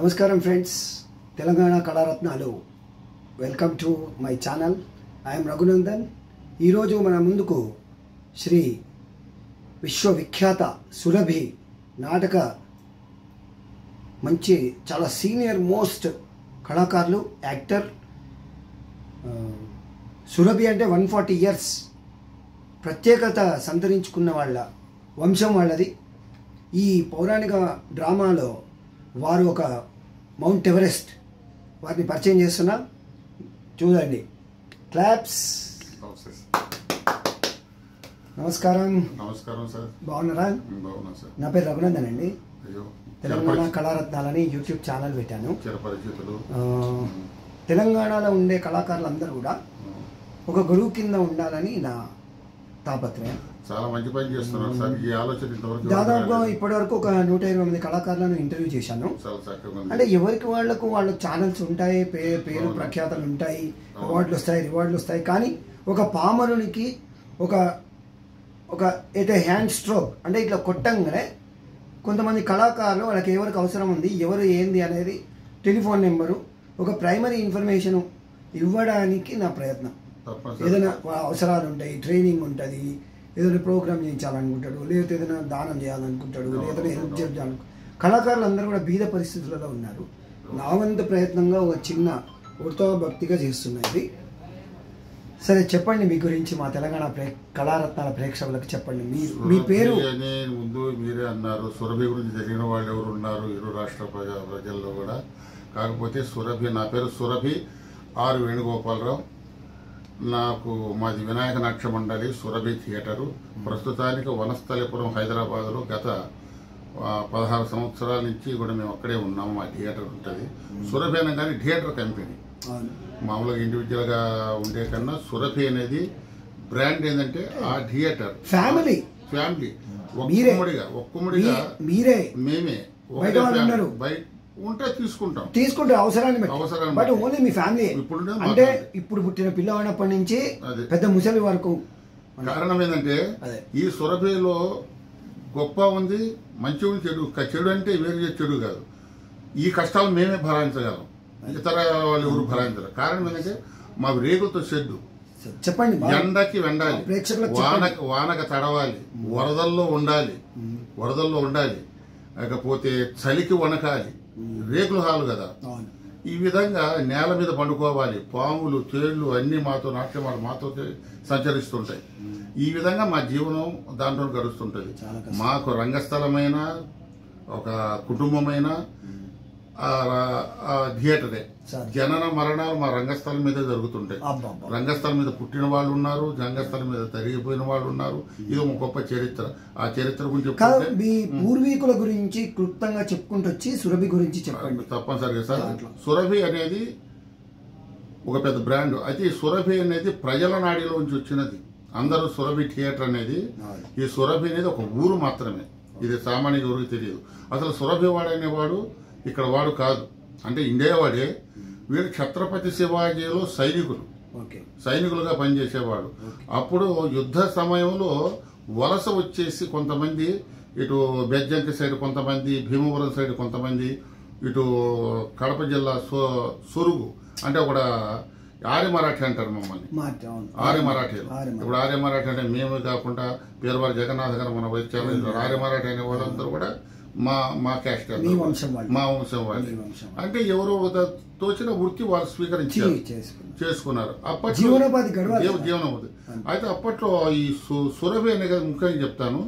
నమస్కారం ఫ్రెండ్స్, తెలంగాణ కళారత్నాలు welcome to my channel. I'm Raghunandan. ఈరోజు మన ముందుకు శ్రీ విశ్వవిఖ్యాత సురభి నాటక మంచి చాలా సీనియర్ మోస్ట్ కళాకారులు, యాక్టర్. సురభి అంటే 140 years ప్రత్యేకత సంతరించుకున్న వాళ్ళ వంశం వాళ్ళది. ఈ పౌరాణిక డ్రామాలో వారు ఒక మౌంట్ ఎవరెస్ట్. వారిని పరిచయం చేస్తున్నా, చూడండి. క్లాప్స్. నమస్కారం. నమస్కారం సార్. బాగున్నారా? బాగున్నా సార్. నా పేరు రఘునందన్ అండి. తెలంగాణ కళారత్నాలని యూట్యూబ్ ఛానల్ పెట్టాను. తెలంగాణలో ఉండే కళాకారులందరూ కూడా ఒక గురువు కింద ఉండాలని నా తాపత్రయం. చాలా మంచి పని చేస్తున్నారు సార్. ఈ ఆలోచన దాదాపుగా ఇప్పటి వరకు ఒక 120 మంది కళాకారులను ఇంటర్వ్యూ చేశాను. అంటే ఎవరికి వాళ్ళకు ఛానల్స్ ఉంటాయి, పేరు ప్రఖ్యాతలు ఉంటాయి, అవార్డులు వస్తాయి, రివార్డులు వస్తాయి. కానీ ఒక పామరునికి ఒక ఒక అయితే హ్యాండ్ స్ట్రోక్ అంటే ఇట్లా కొట్టంగానే కొంతమంది కళాకారులు వాళ్ళకి ఎవరికి అవసరం ఉంది, ఎవరు ఏంది అనేది టెలిఫోన్ నెంబరు, ఒక ప్రైమరీ ఇన్ఫర్మేషన్ ఇవ్వడానికి నా ప్రయత్నం. ఏదైనా అవసరాలు ఉంటాయి, ట్రైనింగ్ ఉంటుంది, ఏదైనా ప్రోగ్రామ్ చేయించాలనుకుంటాడు, లేకపోతే ఏదైనా దానం చేయాలనుకుంటాడు, లేకపోతే హెల్ప్ చేయాలను. కళాకారులు అందరూ కూడా బీద పరిస్థితులలో ఉన్నారు. నా వంత ప్రయత్నంగా ఒక చిన్న ఉడతా భక్తిగా చేస్తున్నది. సరే, చెప్పండి మీ గురించి. మా తెలంగాణ కళారత్నాల ప్రేక్షకులకు చెప్పండి. మీ పేరు. ముందు మీరే అన్నారు, సురభి గురించి తెలియని వాళ్ళు ఎవరు ఉన్నారు ఇరు రాష్ట్ర ప్రజల్లో కూడా. కాకపోతే సురభి, నా పేరు సురభి ఆర్ వేణుగోపాలరావు. నాకు మాది వినాయక నాట్య మండలి, సురభి థియేటరు. ప్రస్తుతానికి వనస్థలిపురం హైదరాబాద్లో గత 16 సంవత్సరాల నుంచి కూడా మేము అక్కడే ఉన్నాము. మా థియేటర్ ఉంటుంది. సురభి అనగానే థియేటర్ కంపెనీ. మామూలుగా ఇండివిజువల్గా ఉండే కన్నా సురభి అనేది బ్రాండ్. ఏంటంటే ఆ థియేటర్ ఫ్యామిలీ ఒక్కముడిగా మీరే మేమే బయట ఉంటే తీసుకుంటాం అవసరాన్ని బట్ ఓన్లీ మీ ఫ్యామిలీ. అంటే ఇప్పుడు పుట్టిన పిల్లవాడినప్పటి నుంచి పెద్ద ముసలి వరకు. కారణం ఏంటంటే ఈ సురభిలో గొప్ప ఉంది, మంచి ఉంది, చెడు అంటే వేరు చెడు కాదు. ఈ కష్టాలు మేమే భరాయించగలం, ఇతర వాళ్ళు ఎవరు భరాయించరు. కారణం ఏంటంటే మాకు రేగులతో షెడ్డు. చెప్పండి. ఎండకి వెండాలి, వానకి తడవాలి, వరదల్లో ఉండాలి, లేకపోతే చలికి వణకాలి. రేకుల హాలు కదా. ఈ విధంగా నేల మీద పండుకోవాలి. పాములు, తేళ్లు అన్ని మాతో నాట్యమాలు మాతో సంచరిస్తుంటాయి. ఈ విధంగా మా జీవనం దాంట్లో గడుస్తుంటది. మాకు రంగస్థలమైన ఒక కుటుంబమైన థియేటరే. జనన మరణాలు మా రంగస్థలం మీద జరుగుతుంటాయి. రంగస్థలం మీద పుట్టిన వాళ్ళు ఉన్నారు, రంగస్థలం మీద తరిగిపోయిన వాళ్ళు ఉన్నారు. ఇది ఒక గొప్ప చరిత్ర. ఆ చరిత్ర గురించి మీ పూర్వీకుల గురించి క్లుప్తంగా చెప్పుకుంటూ వచ్చి సురభి గురించి చెప్పండి. తప్పనిసరిగా సార్. సురభి అనేది ఒక పెద్ద బ్రాండ్. అయితే ఈ సురభి అనేది ప్రజల నాడిలోంచి వచ్చినది. అందరూ సురభి థియేటర్ అనేది, ఈ సురభి అనేది ఒక ఊరు మాత్రమే. ఇది సామాన్య ఊరికి తెలియదు. అసలు సురభి వాడు అనేవాడు ఇక్కడ వాడు కాదు, అంటే ఇండియా వాడే. వీడు ఛత్రపతి శివాజీలో సైనికులుగా పనిచేసేవాడు. అప్పుడు యుద్ధ సమయంలో వలస వచ్చేసి కొంతమంది ఇటు బెజ్జంకి సైడ్, కొంతమంది భీమవరం సైడ్, కొంతమంది ఇటు కడప జిల్లా సొరుగు అంటే ఒక ఆర్య మరాఠీ అంటారు మమ్మల్ని. ఆర్య మరాఠీలు. ఇప్పుడు ఆర్య మరాఠీ అంటే మేము కాకుండా పేరువారి జగన్నాథ్ గారు మన వైద్యాలు ఆర్య మరాఠీ అనే వాళ్ళందరూ కూడా మా క్యాస్ట్, మా వంశం వాళ్ళు. అంటే ఎవరో తోచిన వృత్తి వాళ్ళు స్వీకరించారు, చేసుకున్నారు. అప్పట్లో జీవనోపాధి. అయితే అప్పట్లో ఈ సురభి అనే కదా ముఖ్యంగా చెప్తాను.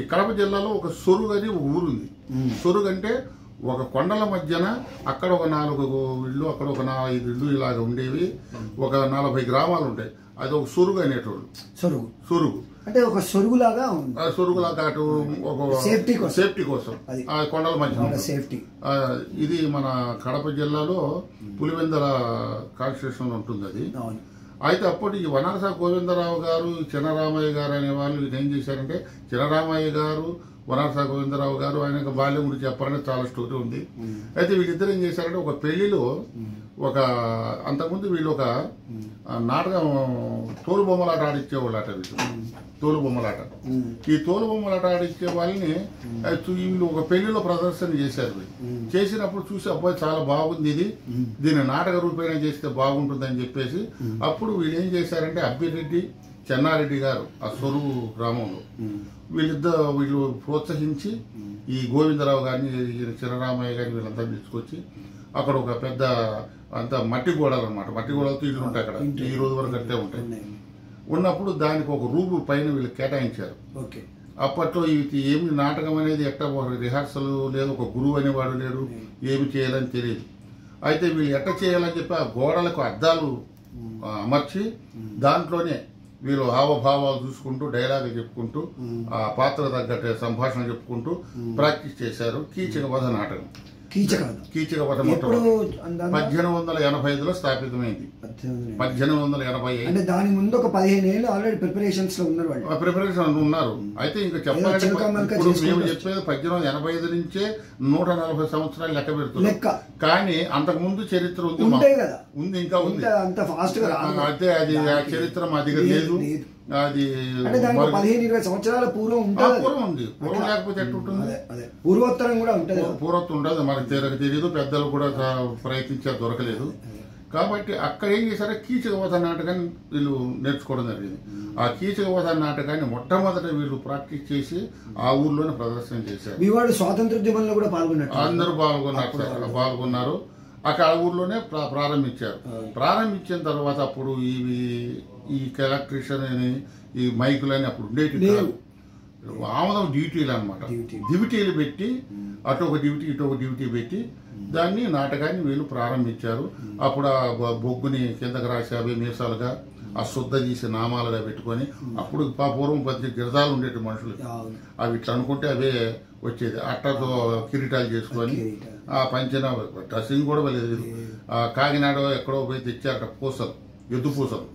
ఈ కడప జిల్లాలో ఒక సొరుగు అని ఒక ఊరుంది. సొరుగు అంటే ఒక కొండల మధ్యన అక్కడ ఒక 4 ఇళ్ళు, అక్కడ ఒక 5 ఇళ్ళు ఇలాగ ఉండేవి. ఒక 40 గ్రామాలు ఉంటాయి. అది ఒక సొరుగు అనేటోళ్ళు. సొరుగు అంటే ఒక సొరుగులాగా అటు ఒక సేఫ్టీ కోసం ఆ కొండల మధ్య సేఫ్టీ. ఇది మన కడప జిల్లాలో పులివెందల కాన్స్టిట్యూషన్ లో ఉంటుంది అది. అయితే అప్పుడు ఈ వనరస గోవిందరావు గారు, చినరామయ్య గారు అనే వాళ్ళు ఏం చేశారంటే, చినరామయ్య గారు వనరస గోవిందరావు గారు ఆయన బాల్యం గురించి చెప్పాలంటే చాలా స్టోరీ ఉంది. అయితే వీళ్ళిద్దరు ఏం చేశారంటే ఒక పెళ్లిలో ఒక అంతకుముందు వీళ్ళు ఒక నాటకం తోలు బొమ్మలాట ఆడిచ్చేవాళ్ళు అట. తోలు బొమ్మలాట, ఈ తోలు బొమ్మలాట ఆడిచ్చే వాళ్ళని వీళ్ళు ఒక పెళ్లిలో ప్రదర్శన చేశారు. చేసినప్పుడు చూసి అబ్బాయి చాలా బాగుంది, దీన్ని నాటక రూపేణ చేస్తే బాగుంటుందని చెప్పేసి అప్పుడు వీళ్ళు ఏం చేశారంటే అబ్బిరెడ్డి చెన్నారెడ్డి గారు ఆ సొరువు గ్రామంలో వీళ్ళు ప్రోత్సహించి ఈ గోవిందరావు గారిని చిన్నరామయ్య గారిని వీళ్ళంతా తీసుకొచ్చి అక్కడ ఒక పెద్ద అంత మట్టి గోడలు అనమాట, మట్టి గోడలతో ఇల్లు ఉంటాయి అక్కడ, ఈ రోజు వరకు అట్టే ఉంటాయి. ఉన్నప్పుడు దానికి ఒక రూపు పైన వీళ్ళు కేటాయించారు. అప్పట్లో ఇది ఏమి నాటకం అనేది ఎట్ట రిహార్సల్ లేదు, ఒక గురువు అనేవాడు లేడు, ఏమి చేయాలని తెలియదు. అయితే వీళ్ళు ఎట్ట చేయాలని చెప్పి ఆ గోడలకు అద్దాలు అమర్చి దాంట్లోనే వీళ్ళు హావభావాలు చూసుకుంటూ డైలాగ్ చెప్పుకుంటూ ఆ పాత్ర తగ్గట్టు సంభాషణ చెప్పుకుంటూ ప్రాక్టీస్ చేశారు. కీచక వధ నాటకం. కీచక వధ 1885లో స్థాపితమైంది. 1885 అంటే దాని ముందు ఒక 15 ఏళ్ళు ఆల్రెడీ ప్రిపరేషన్స్ లో ఉన్నారు వాళ్ళు. ప్రిపరేషన్ ఉన్నారు. అయితే ఇంకా చెప్పాలంటే ఇప్పుడు మేము చెప్పేది 1885 నుంచే 140 సంవత్సరాలు లెక్క పెడుతున్నాం. కానీ అంతకు ముందు చరిత్ర ఉంది, ఉంది, ఇంకా ఉంది. అంత ఫాస్ట్ గా అయితే అది ఆ చరిత్ర మా దగ్గర లేదు. అది 15-20 సంవత్సరాల పూర్వం ఉంది. పూర్వం లేకపోతే ఎట్టుంటుంది? పూర్వోత్తరం కూడా ఉంటుంది. పూర్వోత్తరం ఉండదు, మనకు తెలియదు, పెద్దలు కూడా ప్రయత్నించారు, దొరకలేదు. కాబట్టి అక్కడ ఏం చేశారో కీచక వధ నాటకాన్ని వీళ్ళు నేర్చుకోవడం జరిగింది. ఆ కీచక వధ నాటకాన్ని మొట్టమొదట వీళ్ళు ప్రాక్టీస్ చేసి ఆ ఊర్లోనే ప్రదర్శన చేశారు. మీ వాడు స్వాతంత్రోద్యమంలో కూడా పాల్గొన్నారు. అందరూ పాల్గొన్నారు. అక్కడ ఆ ఊర్లోనే ప్రారంభించారు. ప్రారంభించిన తర్వాత అప్పుడు ఈ ఎలక్ట్రీషియన్ అని ఈ మైకులని అప్పుడు ఉండేటి ఆమదం డ్యూటీలు అనమాట. డ్యూటీలు పెట్టి అటు ఒక డ్యూటీ ఇటు ఒక డ్యూటీ పెట్టి దాన్ని నాటకాన్ని వీళ్ళు ప్రారంభించారు. అప్పుడు ఆ బొగ్గుని కిందకు రాసి అవి మీసాలుగా ఆ శుద్ధ తీసి నామాలుగా పెట్టుకొని అప్పుడు పూర్వం 10 గిరదాలు ఉండేటి మనుషులు, అవి ఇట్లా అనుకుంటే అవే వచ్చేది. అట్టతో కిరీటాలు చేసుకొని ఆ పంచన డ్రెస్సింగ్ కూడా లేదు. కాకినాడ ఎక్కడో పోయి తెచ్చారట పూసలు, ఎద్దు పూసలు,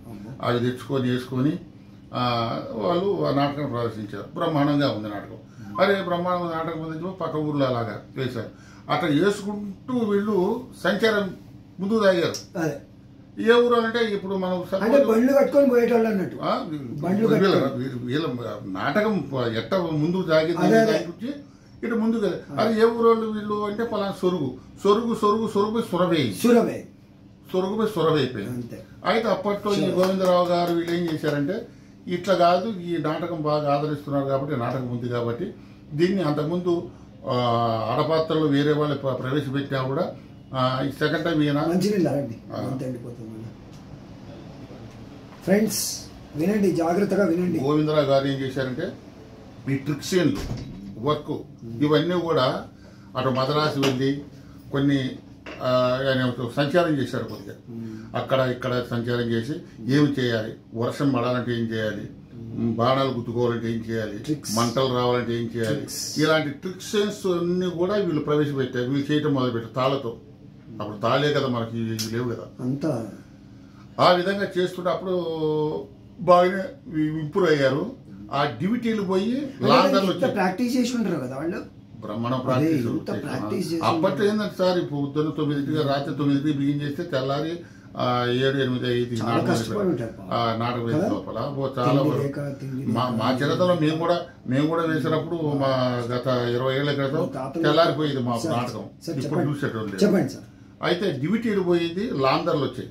అవి తెచ్చుకొని వేసుకొని వాళ్ళు ఆ నాటకం ప్రదర్శించారు. బ్రహ్మాండంగా ఉంది నాటకం. అరే బ్రహ్మాండంగా నాటకం ఉంది, పక్క ఊర్లో అలాగా వేశారు. అట్లా వేసుకుంటూ వీళ్ళు సంచారం ముందుకు తాగారు. ఏ ఊరు అంటే ఇప్పుడు మనం బండ్లు కట్టుకొని పోయేటోళ్ళు అన్నట్టు వీళ్ళ నాటకం ఎట్ట ముందుకు తాగింది ఇటు ముందుకు. అది ఏ ఊరోళ్ళు వీళ్ళు అంటే పలానా సొరుగుపై సురవైపోయింది. అయితే అప్పట్లో ఈ గోవిందరావు గారు వీళ్ళు ఏం చేశారంటే ఇట్లా కాదు, ఈ నాటకం బాగా ఆదరిస్తున్నారు కాబట్టి నాటకం ఉంది కాబట్టి దీన్ని అంతకుముందు ఆడపాత్రలు వేరే వాళ్ళు ప్రవేశపెట్టినా కూడా ఈ సెకండ్ టైం ఈయన ఫ్రెండ్స్ వినండి, జాగ్రత్తగా వినండి. గోవిందరావు గారు ఏం చేశారంటే ఈ ట్రిక్సీన్లు వర్క్ ఇవన్నీ కూడా అటు మద్రాసు వెళ్ళి కొన్ని ఆయన సంచారం చేశారు. కొద్దిగా అక్కడ ఇక్కడ సంచారం చేసి ఏమి చేయాలి, వర్షం పడాలంటే ఏం చేయాలి, బాణాలు గుర్తుకోవాలంటే ఏం చేయాలి, మంటలు రావాలంటే ఏం చేయాలి, ఇలాంటి ట్రిక్స్ అన్ని కూడా వీళ్ళు ప్రవేశపెట్టారు. వీళ్ళు చేయటం మొదలుపెట్టారు తాళతో. అప్పుడు తాళే కదా మనకి లేవు కదా, అంతా ఆ విధంగా చేస్తుంటే అప్పుడు బాగానే ఇంప్రూవ్ అయ్యారు. ఆ డ్యూటీలు పోయి లాందర్లు ప్రాక్టీస్ చేసి ఉంటారు కదా వాళ్ళు, బ్రహ్మాండం ప్రాక్టీస్. అప్పట్లో ఏంటంటే సార్ ఇప్పుడు పొద్దున్న 9 రాత్రి 9 బిగిన్ చేస్తే తెల్లారి 7, 8, 5 నాటకం వేసే లోపల చాలా మా చిన్నతనంలో మేము కూడా వేసినప్పుడు మా గత 20 ఏళ్ల క్రితం తెల్లారిపోయేది మా నాటకం. ఇప్పుడు చూసేటోళ్ళు. అయితే డ్యూటీలు పోయేది లాందర్లు వచ్చాయి.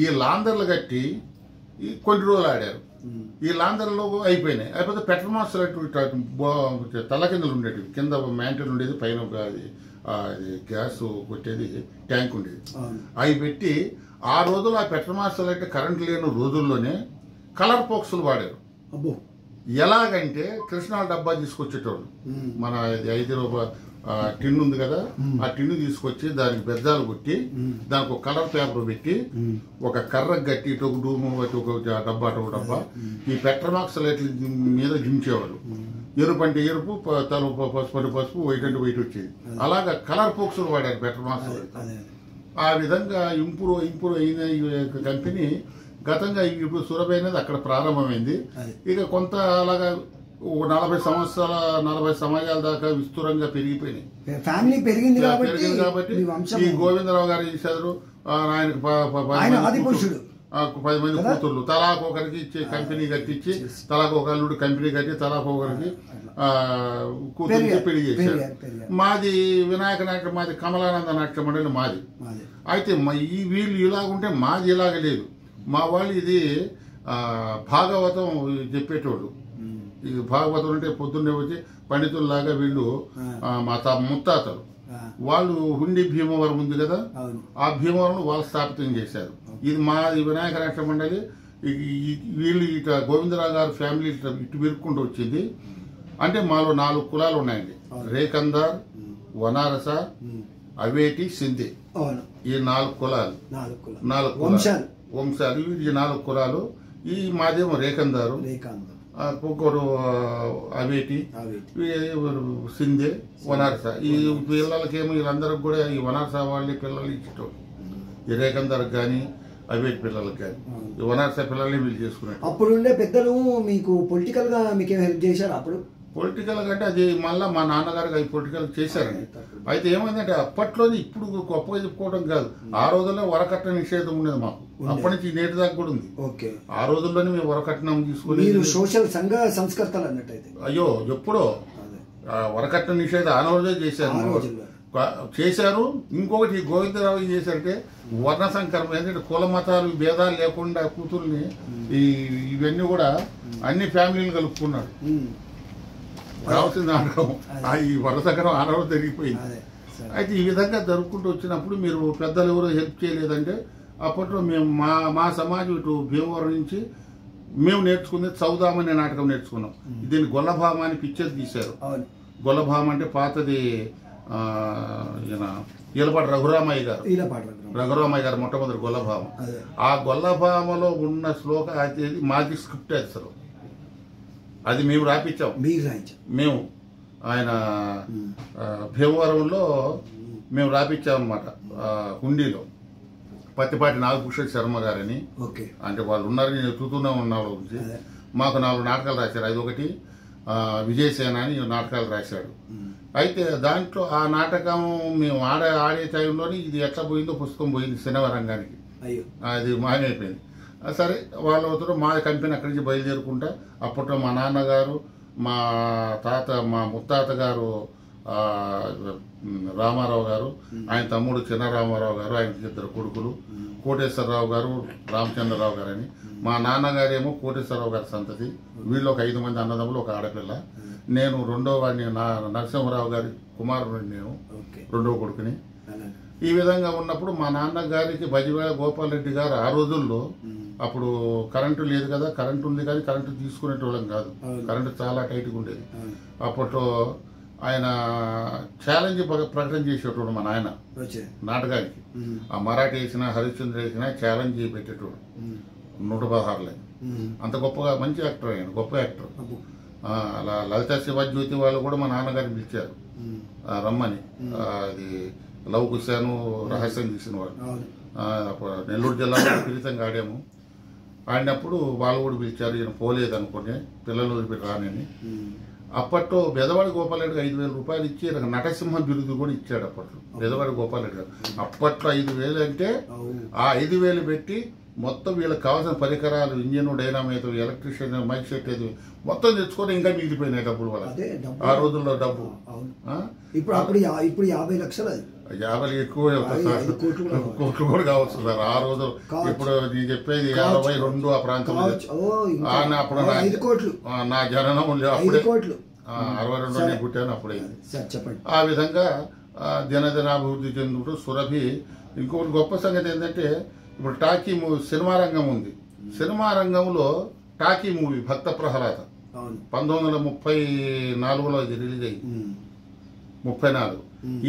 ఈ లాందర్లు కట్టి కొన్ని రోజులు ఆడారు. ఈ లాందర్లో అయిపోయినాయి. అయిపోతే పెట్రోల్ మాస్టర్ తల్ల కిందలు ఉండేవి, కింద మ్యాంటిల్ ఉండేది, పైన గ్యాస్ కొట్టేది ట్యాంక్ ఉండేది. అవి పెట్టి ఆ రోజుల్లో ఆ పెట్రోల్ మాస్టర్ అంటే కరెంట్ లేని రోజుల్లోనే కలర్ బాక్సులు వాడారు. ఎలాగంటే కృష్ణాల డబ్బా తీసుకొచ్చేటోళ్ళు, మన 5 రూపాయల టిన్ ఉంది కదా, ఆ టిన్ను తీసుకొచ్చి దానికి బెజ్జాలు కొట్టి దానికి ఒక కలర్ పేపర్ పెట్టి ఒక కర్ర గట్టి ఇటు ఒక డూము ఒక డబ్బా అటు ఒక డబ్బా ఈ పెట్రోమాక్స్ లైట్ల మీద జించేవాడు. ఎరుపు అంటే ఎరుపు, పసుపు అంటే పసుపు, వైట్ అంటే వైట్ వచ్చేది. అలాగా కలర్ పోక్సులు వాడారు పెట్రోమాక్స్. ఆ విధంగా ఇంప్రూవ్ అయిన ఈ కంపెనీ గతంగా ఇప్పుడు సురభి అనేది అక్కడ ప్రారంభమైంది. ఇక కొంత అలాగా 40 సమాజాల దాకా విస్తృతంగా పెరిగిపోయినాయి. ఫ్యామిలీ పెరిగింది కాబట్టి ఈ గోవిందరావు గారు ఏం చేశారు, ఆయన ఆదిపురుషుడు 10 మంది కూతుర్లు తలాకు ఒకరికి ఇచ్చి కంపెనీ కట్టించి, తలాకు ఒక అల్లుడు కంపెనీ కట్టి తలాకు ఒకరికి కూతురికి పెళ్లి చేశారు. మాది వినాయక నాట్యం, మాది కమలానంద నాట్య మండలి మాది. అయితే వీళ్ళు ఇలాగుంటే మాది ఇలాగ లేదు. మా వాళ్ళు ఇది భాగవతం చెప్పేటోళ్ళు. ఇది భాగవతం అంటే పొద్దున్నే వచ్చి పండితుల్లాగా వీళ్ళు మా ముత్తాతలు వాళ్ళు హుండి భీమవరం ఉంది కదా, ఆ భీమవరం వాళ్ళు స్థాపితం చేశారు. ఇది మా వినాయక నాట్య మండలి. వీళ్ళు ఇట గోవిందరావు గారు ఫ్యామిలీ ఇటు విరుక్కుంటూ వచ్చింది. అంటే మాలో 4 కులాలు ఉన్నాయండి. రేకందార్, వనారస, అవేటి, సింధి. ఈ 4 కులాలు, 4 వంశాలు. ఈ 4 కులాలు. ఈ మాదేమో రేకందారు, ఇంకొకరు అవేటి, సింధే, వనారస. ఈ పిల్లలకేమో వీళ్ళందరికి కూడా ఈ వనారస వాళ్ళే పిల్లలు ఇచ్చటం. ఈ రేకందాർക്ക് కానీ అవేటి పిల్లలకు కానీ ఈ వనారస పిల్లల్ని వీళ్ళు చేసుకున్నారు. అప్పుడుండే పెద్దలు మీకు పొలిటికల్ గా మీకు హెల్ప్ చేశారు? అప్పుడు పొలిటికల్ అంటే అది మళ్ళీ మా నాన్నగారికి అవి పొలిటికల్ చేశారండి. అయితే ఏమైందంటే అప్పట్లోనే ఇప్పుడు గొప్పగా చెప్పుకోవడం కాదు, ఆ రోజుల్లో వరకట్న నిషేధం ఉండేది మాకు. అప్పటి నుంచి నేటి దాకా కూడా ఉంది. ఆ రోజుల్లోనే మేము వరకట్నం తీసుకుని సోషల్ సంఘ సంస్కర్తలు అన్నట్టయితే. అయ్యో ఎప్పుడో వరకట్న నిషేధం ఆ రోజే చేశారు. ఇంకొకటి గోవిందరావు ఏం చేశారంటే వర్ణ సంకరం, ఏంటంటే కుల మతాలు భేదాలు లేకుండా కూతుర్ని ఇవన్నీ కూడా అన్ని ఫ్యామిలీలు కలుపుకున్నాడు. కావాల్సిన నాటకం ఈ వరసకరం ఆనవరం జరిగిపోయింది. అయితే ఈ విధంగా జరుపుకుంటూ వచ్చినప్పుడు మీరు పెద్దలు ఎవరు హెల్ప్ చేయలేదంటే అప్పట్లో మేము మా సమాజం ఇటు భీమవరం నుంచి మేము నేర్చుకునేది సౌదాం అనే నాటకం నేర్చుకున్నాం. దీన్ని గొల్లభామ అని పిక్చర్ తీశారు. గొల్లభామ అంటే పాతది ఈలపాటి రఘురామయ్య గారు మొట్టమొదటి గొల్లభామ. ఆ గొల్లభామలో ఉన్న శ్లోక అది మాది స్క్రిప్ట్ అసలు అది మేము రాపించాం. మేము ఆయన భీమవరంలో మేము రాపించామన్నమాట. హుండీలో పత్తిపాటి నాగభూషణ శర్మ గారని, అంటే వాళ్ళు ఉన్నారని నేను చూతూనే ఉన్నాడు. మాకు 4 నాటకాలు రాశారు. అది ఒకటి విజయసేన అని నాటకాలు రాశాడు. అయితే దాంట్లో ఆ నాటకం మేము ఆడే టైంలోని ఇది ఎట్లా పోయిందో పుస్తకం పోయింది సినిమా రంగానికి. అది మాయమైపోయింది. సరే వాళ్ళతో మా కంపెనీ అక్కడి నుంచి బయలుదేరుకుంటా అప్పట్లో మా నాన్నగారు, మా ముత్తాత గారు రామారావు గారు, ఆయన తమ్ముడు చిన్న రామారావు గారు, ఆయన 2 కొడుకులు, కోటేశ్వరరావు గారు, రామచంద్రరావు గారు అని. మా నాన్నగారేమో కోటేశ్వరరావు గారి సంతతి. వీళ్ళు ఒక 5 మంది అన్నదమ్ములు, ఒక ఆడపిల్ల. నేను రెండో వాడిని, నరసింహరావు గారి కుమారుడు, నేను రెండో కొడుకుని. ఈ విధంగా ఉన్నప్పుడు మా నాన్నగారికి బజివేళ గోపాలరెడ్డి గారు ఆ రోజుల్లో, అప్పుడు కరెంటు లేదు కదా, కరెంటు ఉంది కానీ కరెంటు తీసుకునేటోళ్ళం కాదు, కరెంటు చాలా టైట్గా ఉండేది. అప్పట్లో ఆయన ఛాలెంజ్ ప్రకటన చేసేటోడు మా నాయన నాటకానికి. ఆ మరాఠీ వేసినా హరిశ్చంద్ర వేసినా ఛాలెంజ్ పెట్టేటోడు 116 అంత గొప్పగా మంచి యాక్టర్ ఆయన, గొప్ప యాక్టర్. అలా లలిత శివజ్యోతి వాళ్ళు కూడా మా నాన్నగారిని పిలిచారు రమ్మని. అది లవ్ కుశాను రహస్యం తీసిన వాళ్ళు. నెల్లూరు జిల్లాలో విపరీతంగా ఆడినప్పుడు వాళ్ళు కూడా పిలిచారు. ఈయన పోలేదు అనుకుని పిల్లలు వదిలిపెట్టి రానని. అప్పట్లో బెదవాడి గోపాలరెడ్డి 5,000 రూపాయలు ఇచ్చి నటసింహ బిరుదు కూడా ఇచ్చాడు అప్పట్లో బెదవాడి గోపాలరెడ్డి గారు. అప్పట్లో 5,000 అంటే ఆ 5,000 పెట్టి మొత్తం వీళ్ళకి కావాల్సిన పరికరాలు, ఇంజిన్, డైనామైట్, ఎలక్ట్రిషియన్, మైక్ సెట్ మొత్తం తెచ్చుకొని ఇంకా మిగిలిపోయినాయి డబ్బులు వాళ్ళకి. ఆ రోజుల్లో డబ్బు ఇప్పుడు 50 లక్షలు, 50 ఎక్కువ కోట్లు కూడా కావచ్చు సార్ ఆ రోజు. ఇప్పుడు నేను చెప్పేది 52 ఆ ప్రాంతంలో. అప్పుడు నా జననం అప్పుడే 62 పుట్టాను అప్పుడే. ఆ విధంగా దినదినాభివృద్ధి చెందుతూ సురభి. ఇంకొకటి గొప్ప సంగతి ఏంటంటే ఇప్పుడు టాకీ మూవీ సినిమా రంగం ఉంది. సినిమా రంగంలో టాకీ మూవీ భక్త ప్రహ్లాద 1934లో ఇది రిలీజ్ అయింది. 34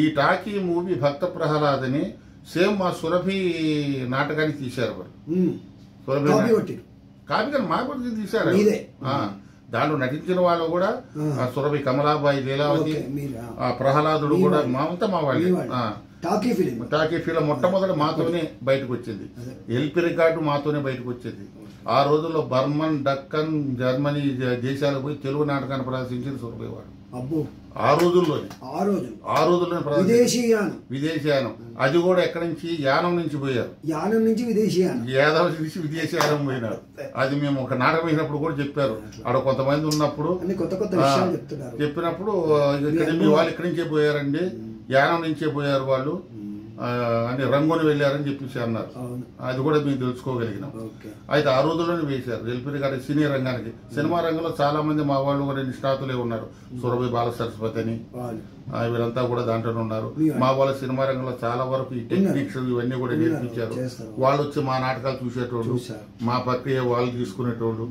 ఈ టాకీ మూవీ భక్త ప్రహ్లాదని సేమ్ మా సురభి నాటకానికి తీశారు. సురభి కాపీ కానీ మా కూడా తీశారు. దాంట్లో నటించిన వాళ్ళు కూడా సురభి, కమలాబాయి, లీలావతి, ప్రహ్లాదుడు కూడా అంతా మా వాళ్ళే. టాకీ ఫిలిం మొట్టమొదటి మాతోనే బయటకు వచ్చింది. ఎల్పి రికార్డు మాతోనే బయటకు వచ్చేది. ఆ రోజుల్లో బర్మన్, డక్కన్, జర్మనీ దేశాలకు పోయి తెలుగు నాటకాన్ని ప్రదర్శించింది సురభి వాడు. ఆ రోజుల్లోనే విదేశీయానం. అది కూడా ఎక్కడి నుంచి? యానం నుంచి పోయారు. యాదవ్ నుంచి విదేశీయానం పోయినారు. అది మేము ఒక నాటకం అయినప్పుడు కూడా చెప్పారు. ఆడ కొంతమంది ఉన్నప్పుడు చెప్పినప్పుడు మీ వాళ్ళు ఇక్కడి నుంచే పోయారండి, యానం నుంచే పోయారు వాళ్ళు అని, రంగుని వెళ్ళారని చెప్పేసి అన్నారు. అది కూడా మేము తెలుసుకోగలిగినాం. అయితే ఆ రోజుల్లోనే వేశారు. ఎల్పి గారి సినీ రంగానికి. సినిమా రంగంలో చాలా మంది మా వాళ్ళు కూడా నిష్ణాతులే ఉన్నారు. సురభి బాల సరస్వతి అని వీరంతా కూడా దాంట్లోనే ఉన్నారు. మా వాళ్ళ సినిమా రంగంలో చాలా వరకు ఈ టెక్నిక్స్ ఇవన్నీ కూడా నేర్పించారు. వాళ్ళు వచ్చి మా నాటకాలు చూసేటోళ్ళు, మా ప్రక్రియ వాళ్ళు తీసుకునేటోళ్ళు.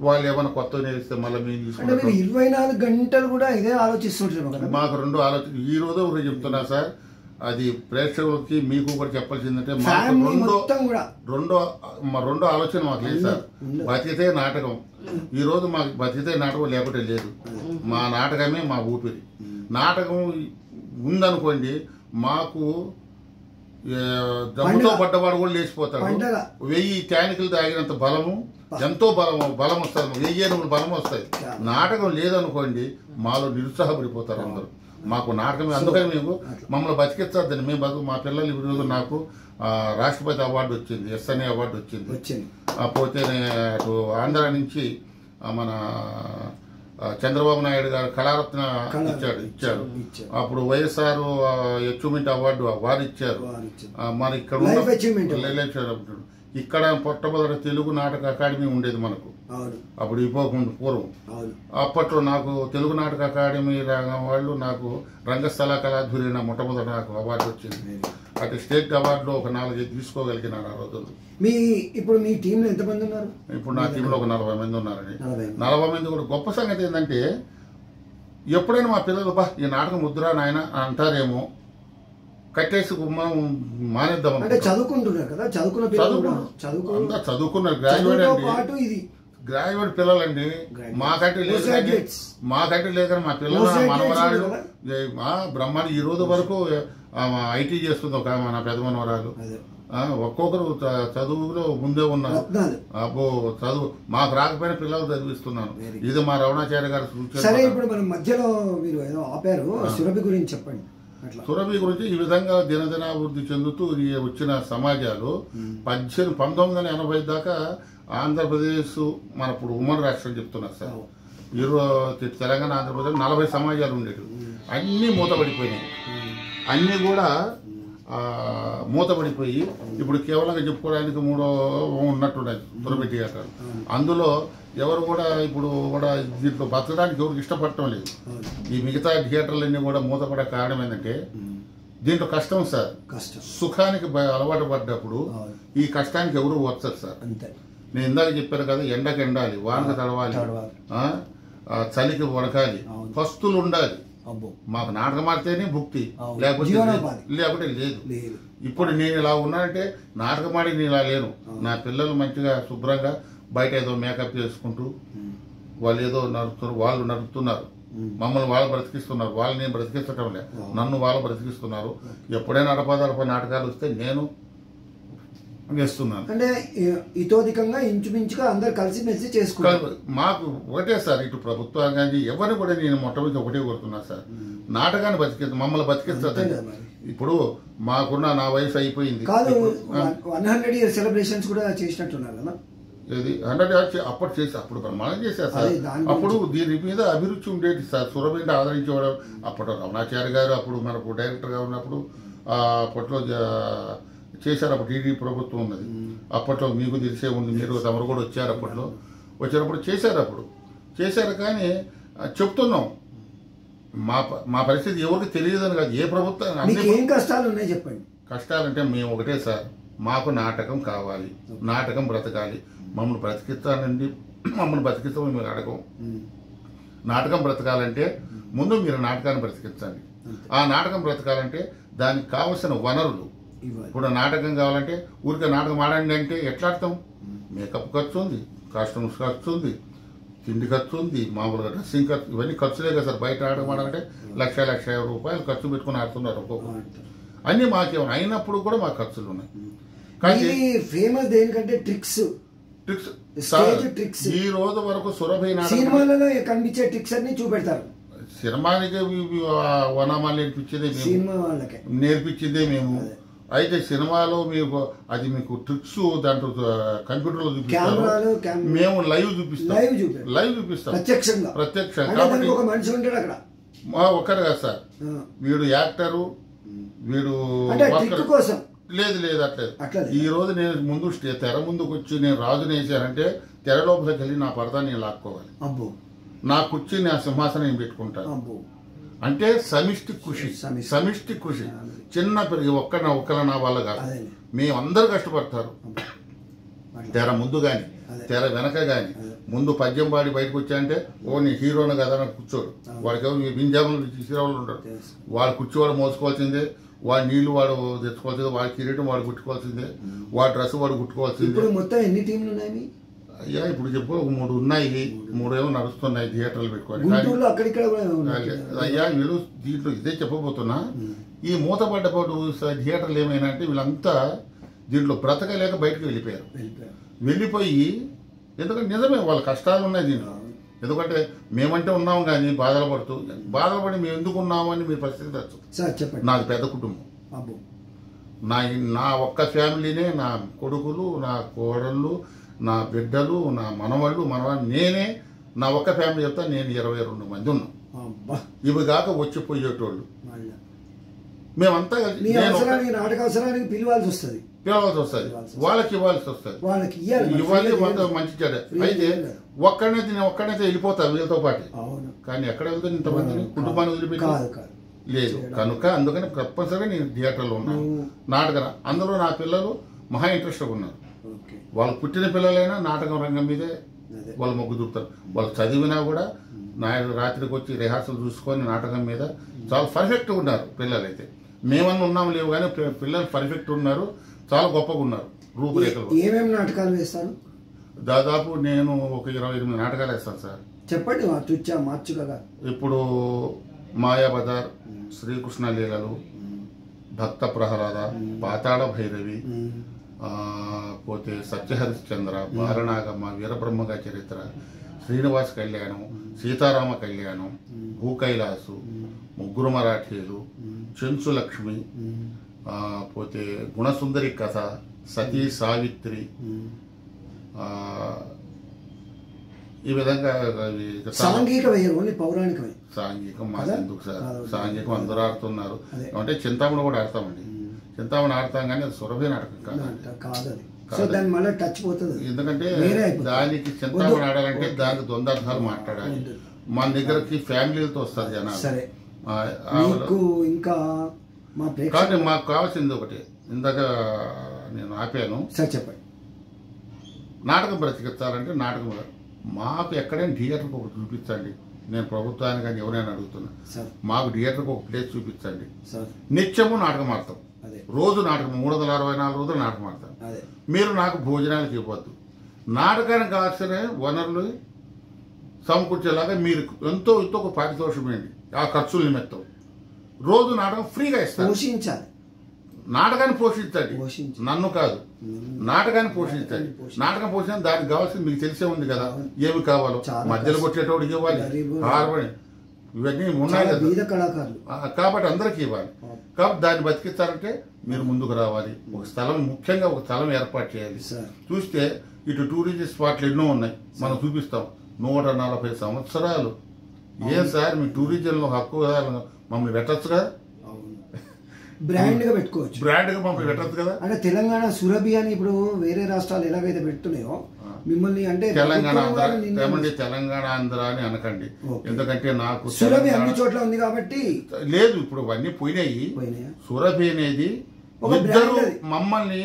వాళ్ళు ఏమైనా కొత్త నేర్పిస్తే మళ్ళీ మేము తీసుకుంటాం. 24 గంటలు కూడా ఇదే ఆలోచిస్తుంటారు. మాకు రెండు ఆలోచన. ఈ రోజు ఒకటి చెప్తున్నా సార్, అది ప్రేక్షకులకి మీకు కూడా చెప్పాల్సిందంటే, మాకు రెండో ఆలోచన మాకు లేదు సార్. బతికితే నాటకం. ఈ రోజు మాకు బతికితే నాటకం లేకపోతే లేదు. మా నాటకమే మా ఊపిరి. నాటకం ఉందనుకోండి, మాకు దమ్ముతో పడ్డవాడు కూడా లేచిపోతాడు. 1000 ట్యానికలు తాగినంత బలము, ఎంతో బలం వస్తుంది. 1000 ఏనుగులు బలం వస్తాయి. నాటకం లేదనుకోండి, మాలో నిరుత్సాహపడిపోతారు అందరూ. మాకు నాటకమే. అందుకని మేము మమ్మల్ని బతికించద్దని మేము మా పిల్లలు ఈరోజు నాకు రాష్ట్రపతి అవార్డు వచ్చింది, ఎస్ఎన్ఏ అవార్డు వచ్చింది. పోతే అటు ఆంధ్ర నుంచి మన చంద్రబాబు నాయుడు గారు కళారత్న ఇచ్చాడు. అప్పుడు వైఎస్ఆర్ అచీవ్మెంట్ అవార్డు వారు ఇచ్చారు. మన ఇక్కడ ఇక్కడ మొట్టమొదటి తెలుగు నాటక అకాడమీ ఉండేది మనకు. అప్పుడు ఇవ్వకుండా పూర్వం. అప్పట్లో నాకు తెలుగు నాటక అకాడమీ వాళ్ళు నాకు రంగస్థల కళాధ్వర్య మొట్టమొదటి నాకు అవార్డు వచ్చింది. అటు స్టేట్ అవార్డులో ఒక 4 తీసుకోగలిగినాను ఆ రోజుల్లో. ఇప్పుడు మీ టీంలో ఎంతమంది ఉన్నారు? ఇప్పుడు నా టీంలో ఒక 40 మంది ఉన్నారండి. 40 మంది కూడా. గొప్ప సంగతి ఏంటంటే, ఎప్పుడైనా మా పిల్లలు ఈ నాటకం ముద్ర నాయన అంటారేమో, కట్టేసి మనం మానేద్దాం. చదువుకుంటున్నారు కదా, చదువుకున్నారు. గ్రాడ్యుయేట్ పిల్లలండి. మాకంటే లేదు కానీ మా పిల్లలు మనవరాళ్ళు బ్రహ్మాండ. ఈ రోజు వరకు ఐటీ చేస్తుంది ఒక మన పెద్ద మనవరాలు. ఒక్కొక్కరు చదువులో ముందే ఉన్నారు. అబ్బో చదువు మాకు రాకపోయినా పిల్లలు చదివిస్తున్నాను. ఇది మా రమణాచార్య గారు సూచన. సరే, ఇప్పుడు మనం మధ్యలో మీరు ఏదో ఆపారు, సురభి గురించి చెప్పండి. సురభి గురించి ఈ విధంగా దినదినాభివృద్ధి చెందుతూ వచ్చిన సమాజాలు 1980 దాకా ఆంధ్రప్రదేశ్ మన ఇప్పుడు ఉమ్మడి రాష్ట్రం చెప్తున్నారు సార్. తెలంగాణ, ఆంధ్రప్రదేశ్ 40 సమాజాలు ఉండేవి. అన్నీ మూతపడిపోయినాయి. అన్నీ కూడా మూతపడిపోయి ఇప్పుడు కేవలంగా చెప్పుకోవడానికి 3 ఉన్నట్టున్నాయి సురభి థియేటర్. అందులో ఎవరు కూడా ఇప్పుడు కూడా దీంట్లో బతకడానికి ఎవరికి ఇష్టపడటం లేదు. ఈ మిగతా థియేటర్లన్నీ కూడా మూతపడే కారణం ఏంటంటే, దీంట్లో కష్టం సార్. సుఖానికి అలవాటు పడ్డప్పుడు ఈ కష్టానికి ఎవరు వచ్చారు సార్. నేను ఇందాక చెప్పాను కదా, ఎండకు ఎండాలి, వానకు తడవాలి, చలికి వడకాలి, పస్తులు ఉండాలి. మాకు నాటకం ఆడితేనే భుక్తి, లేకపోతే లేదు. ఇప్పుడు నేను ఇలా ఉన్నానంటే నాటకం ఆడి నేను ఇలా లేను. నా పిల్లలు మంచిగా శుభ్రంగా బయట ఏదో మేకప్ చేసుకుంటూ వాళ్ళు ఏదో నడుపుతున్నారు, వాళ్ళు నడుపుతున్నారు. మమ్మల్ని వాళ్ళు బ్రతికిస్తున్నారు. వాళ్ళు నేను బ్రతికించటం లే, నన్ను వాళ్ళు బ్రతికిస్తున్నారు. ఎప్పుడైనా అడపదడప నాటకాలు వస్తే నేను వేస్తున్నాను. అంటే ఇతోధికంగా ఇంచుమించుగా అందరు కలిసి మెలిసి చేసుకుంటారు. మాకు ఒకటే సార్, ఇటు ప్రభుత్వం కానీ ఎవరిని కూడా నేను మొట్టమొదటి ఒకటే కోరుతున్నా సార్, నాటకాన్ని మమ్మల్ని బతికిస్తుంది. ఇప్పుడు మాకున్న నా వయసు అయిపోయింది. 100 year సెలబ్రేషన్స్ కూడా చేసినట్టున్నారు కదా. ఇది 100 years అప్పుడు చేసి అప్పుడు బ్రహ్మాండం చేశారు సార్. అప్పుడు దీని మీద అభిరుచి ఉండేది సార్. సురభిని ఆదరించేవాడు. అప్పట్లో రమణాచార్య గారు అప్పుడు మనకు డైరెక్టర్గా ఉన్నప్పుడు అప్పట్లో చేశారు. అప్పుడు టీడీ ప్రభుత్వం ఉన్నది. అప్పట్లో మీకు తెలిసే ఉంది, మీరు తమరు కూడా వచ్చారు. అప్పట్లో వచ్చినప్పుడు చేశారు. కానీ చెప్తున్నాం, మా పరిస్థితి ఎవరికి తెలియదని కాదు. ఏ ప్రభుత్వం ఏం కష్టాలు ఉన్నాయి చెప్పండి. కష్టాలంటే మేము ఒకటే సార్, మాకు నాటకం కావాలి, నాటకం బ్రతకాలి. మమ్మల్ని బ్రతికిస్తానండి, మమ్మల్ని బ్రతికిస్తామని మీరు అడగం. నాటకం బ్రతకాలంటే ముందు మీరు నాటకాన్ని బ్రతికించండి. ఆ నాటకం బ్రతకాలంటే దానికి కావలసిన వనరులు. ఇప్పుడు నాటకం కావాలంటే ఊరికే నాటకం ఆడండి అంటే ఎట్లా ఆడతాం? మేకప్ ఖర్చు ఉంది, కాస్ట్యూమ్స్ ఖర్చు ఉంది, తిండి ఖర్చు ఉంది, మామూలుగా డ్రెస్సింగ్ ఖర్చు, ఇవన్నీ ఖర్చులే కదా సార్. బయట ఆడమంటే 1,00,000 రూపాయలు ఖర్చు పెట్టుకుని ఆడుతున్నారు ఒక్కొక్కరు. అన్నీ మాకేమైనా అయినప్పుడు కూడా మాకు ఖర్చులు ఉన్నాయి. కానీ ఫేమస్ దేనికంటే ట్రిక్స్ ఈ రోజు వరకు సురభి సినిమాలలో కనిపించే ట్రిక్స్ అన్ని చూపెడతారు. సినిమానికి వనామాలు నేర్పించిందే మేము. అయితే సినిమాలో మీకు అది మీకు ట్రిక్స్ దాంట్లో కంప్యూటర్ లో చూపిస్తారు, మేము లైవ్ చూపిస్తాం ప్రత్యక్షంగా. కాబట్టి ఒక మనిషి ఉంటాడు అక్కడ, ఒక్కరు కదా సార్. వీడు యాక్టరు, వీడు కోసం లేదు అట్లేదు. ఈ రోజు నేను ముందు తెర ముందుకు వచ్చి నేను రాజుని వేసానంటే తెర లోపలికి వెళ్ళి నా పరదా నేను లాక్కోవాలి, నా కుర్చీ నా సింహాసనం నేను పెట్టుకుంటాను. అంటే సమిష్టి కృషి. చిన్న పెరిగి ఒక్కల నా వల్ల కాదు, మేమందరూ కష్టపడతారు. తెర ముందు గాని తెర వెనక గాని. ముందు పద్యం పాడి బయటకు వచ్చాయంటే నీ హీరోను కదా అని కూర్చోడు, వాడికేమో వింజాములు హీరోలు ఉంటారు, వాడు కూర్చోవాడు మోసుకోవాల్సిందే, వాడి నీళ్లు వాడు తెచ్చుకోవాల్సిందే, వాడి కిరీటం వాడు కుట్టుకోవాల్సిందే, వాడి డ్రెస్ వాడు కుట్టుకోవాల్సిందే. మొత్తం ఎన్ని టీంలు ఉన్నాయి అయ్యా? ఇప్పుడు చెప్పు 3 ఉన్నాయి, 3 ఏమో నడుస్తున్నాయి థియేటర్లు పెట్టుకోవాలి. అయ్యా వీళ్ళు దీంట్లో ఇదే చెప్పబోతున్నా. ఈ మూతపడ్డపాటు థియేటర్లు ఏమైనా అంటే వీళ్ళంతా దీంట్లో బ్రతకలేక బయటకు వెళ్ళిపోయి, ఎందుకంటే నిజమే వాళ్ళ కష్టాలు ఉన్నాయి దీంట్లో. ఎందుకంటే మేమంటే ఉన్నాం కానీ బాధపడి మేము ఎందుకు ఉన్నామని మీరు పరిస్థితి చెప్పండి. నాది పెద్ద కుటుంబం, నా ఒక్క ఫ్యామిలీనే, నా కొడుకులు, నా కోడళ్ళు, నా బిడ్డలు, నా మనవాళ్ళు, నేనే నా ఒక్క ఫ్యామిలీ చెప్తా. నేను 22 మంది ఉన్నాం. ఇవి కాక వచ్చిపోయేటోళ్ళు మేమంతా. నాటక అవసరానికి పిలవాల్సి వస్తుంది, వాళ్ళకి ఇవ్వాల్సి వస్తుంది, ఇవ్వాలి మంచి చెడ్డ. అయితే ఒక్కడైతే వెళ్ళిపోతా వీళ్ళతో పాటు. కానీ ఎక్కడ వెళ్తాను ఇంతమందిని కుటుంబాన్ని వదిలిపెట్టి లేదు కనుక అందుకని తప్పనిసరిగా నేను థియేటర్లో ఉన్నాను. నాటకం అందులో నా పిల్లలు మహా ఇంట్రెస్ట్గా ఉన్నారు. వాళ్ళు పుట్టిన పిల్లలైనా నాటకం రంగం మీదే వాళ్ళు మొగ్గు చూపుతారు. వాళ్ళు చదివినా కూడా రాత్రికి వచ్చి రిహార్సల్ చూసుకొని నాటకం మీద చాలా పర్ఫెక్ట్గా ఉన్నారు పిల్లలైతే. మేమన్నా ఉన్నాం లేవు కానీ పిల్లలు పర్ఫెక్ట్ ఉన్నారు, చాలా గొప్పగా ఉన్నారు. రూపురేఖలు. ఏమేమి నాటకాలు వేస్తాను? దాదాపు నేను ఒక 28 నాటకాలు వేస్తాను సార్. చెప్పండి మార్చు కదా. ఇప్పుడు మాయాబజార్, శ్రీకృష్ణ లీలలు, భక్త ప్రహ్లాద, పాతాళ భైరవి, పోతే సత్యహరిశ్చంద్ర, బాలనాగమ్మ, వీరబ్రహ్మగా చరిత్ర, శ్రీనివాస్ కళ్యాణం, సీతారామ కళ్యాణం, భూకైలాసు, ముగ్గురు మరాఠీలు, చెంచు లక్ష్మి, పోతే గుణసుందరి కథ, సతీ సావిత్రి, ఈ విధంగా సాంఘికం మాకెందుకు సార్? సాంఘికం అందరూ ఆడుతున్నారు అంటే చింతామణి కూడా ఆడతామండి. చింతామణి ఆడతాం కానీ అది సురభి నాటకం కాదు. ఎందుకంటే దానికి చింతామణి ఆడాలంటే దానికి ద్వంద్వార్థాలు మాట్లాడాలి. మన దగ్గరకి ఫ్యామిలీలతో వస్తారు జనాలు. కానీ మాకు కావాల్సింది ఒకటి, ఇందాక నేను ఆపాను సార్, చెప్పండి. నాటకం బ్రతికించాలంటే నాటకం మాకు ఎక్కడైనా థియేటర్కి ఒకటి చూపించండి. నేను ప్రభుత్వానికి కానీ ఎవరైనా అడుగుతున్నా, మాకు థియేటర్కి ఒక ప్లేస్ చూపించండి. నిత్యము నాటకం ఆడతాం, రోజు నాటకం 364 రోజులు నాటకం ఆడతాం. మీరు నాకు భోజనాలకు ఇవ్వద్దు, నాటకానికి కావాల్సిన వనరులు సమకూర్చేలాగా మీరు ఎంతో ఒక పారితోషం ఏంటి ఆ ఖర్చుల నిమిత్తం రోజు నాటకం ఫ్రీగా ఇస్తారు. నాటకాన్ని పోషించండి, నన్ను కాదు, నాటకాన్ని పోషించండి. నాటకం పోషించండి, దానికి కావాల్సింది మీకు తెలిసే ఉంది కదా, ఏమి కావాలో. మధ్యలో కొట్టేటోడికి ఇవ్వాలి, హార్మోని ఇవన్నీ ఉన్నాయి కదా, కాబట్టి అందరికీ ఇవ్వాలి. కాబట్టి దాన్ని బతికించాలంటే మీరు ముందుకు రావాలి. ఒక స్థలం, ముఖ్యంగా ఒక స్థలం ఏర్పాటు చేయాలి. చూస్తే ఇటు టూరిజం స్పాట్లు ఎన్నో ఉన్నాయి, మనం చూపిస్తాం. 140 సంవత్సరాలు ఏం సార్ మీ టూరిజంలో హక్కు మమ్మల్ని పెట్టచ్చు కదా, బ్రాండ్ గా పెట్టుకోవచ్చు, బ్రాండ్ గా మమ్మల్ని పెట్టచ్చు కదా. అంటే తెలంగాణ సురభి అని ఇప్పుడు వేరే రాష్ట్రాలు ఎలాగైతే పెడుతున్నాయో మిమ్మల్ని, అంటే తెలంగాణ ఆంధ్ర అని అనకండి. ఎందుకంటే నాకు సురభి అన్ని చోట్ల ఉంది కాబట్టి లేదు. ఇప్పుడు అవన్నీ పోయినాయి. సురభి అనేది ఇద్దరు మమ్మల్ని